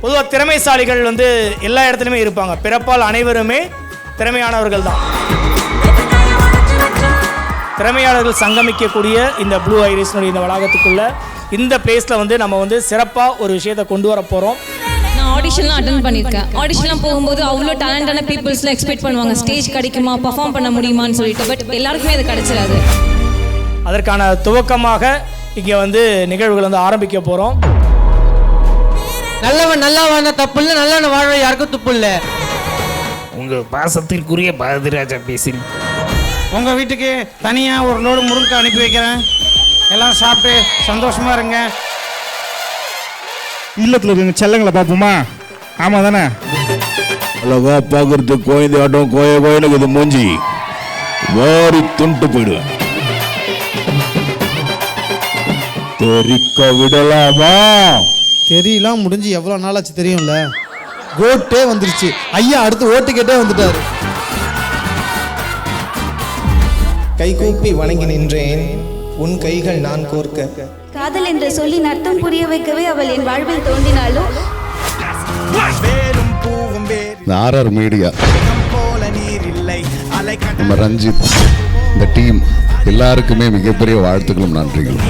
பொதுவாக திறமைசாலிகள் வந்து எல்லா இடத்துலையுமே இருப்பாங்க. பிறப்பால் அனைவருமே திறமையானவர்கள் தான். திறமையாளர்கள் சங்கமிக்கக்கூடிய இந்த ப்ளூ ஐரிஸ்னுடைய இந்த வளாகத்துக்குள்ள இந்த பிளேஸில் வந்து நம்ம வந்து சிறப்பாக ஒரு விஷயத்தை கொண்டு வர போகிறோம். நான் ஆடிஷன்லாம் அட்டன் பண்ணியிருக்கேன். ஆடிஷன்லாம் போகும்போது அவ்வளோ டேலண்டான பீப்புள்ஸ்லாம் எக்ஸ்பெக்ட் பண்ணுவாங்க, ஸ்டேஜ் கிடைக்குமா, பர்ஃபார்ம் பண்ண முடியுமான்னு சொல்லிட்டு. பட் எல்லாருக்குமே அது கிடைச்சிடாது. அதற்கான துவக்கமாக இங்கே வந்து நிகழ்வுகள் வந்து ஆரம்பிக்க போகிறோம். நல்லவன் நல்லா வாழ்ந்த தப்பு இல்லை, நல்லவன் வாழ யாருக்கும் துப்பு இல்லை. உங்கள் பாசத்திற்குரிய பாரதிராஜா பேசுகிறேன். உங்கள் வீட்டுக்கு தனியாக ஒரு லோடு முருங்கை அனுப்பி வைக்கிறேன். எல்லாம் சாப்பிட்டு சந்தோஷமாக இருங்க. இல்லத்தில் இருக்க செல்லங்களை பார்ப்போமா? ஆமாம் தானே? அழகா பார்க்கறதுக்கு கோயந்து ஆட்டம் கோயிலுக்கு இது மூஞ்சி வாரி துண்டு போயிடுவேன். தெரிக்க விடலாமா? தெரியலாம் முடிஞ்சு எவ்வளோ நாளாச்சு தெரியும்ல. கோட்டே வந்துருச்சு. ஐயா அடுத்து ஓட்டு கேட்டே வந்துட்டாரு. கைகூப்பி வணங்கி நின்றேன், உன் கைகள் நான் கோர்க்க. காதல் என்று சொல்லி நர்த்தம் புரிய வைக்கவே அவள் என் வாழ்வில் தோன்றினாலும் ஆர்ஆர் மீடியா, நம்ம ரஞ்சித், இந்த டீம் எல்லாருக்குமே மிகப்பெரிய வாழ்த்துக்களும் நன்றிகளும்.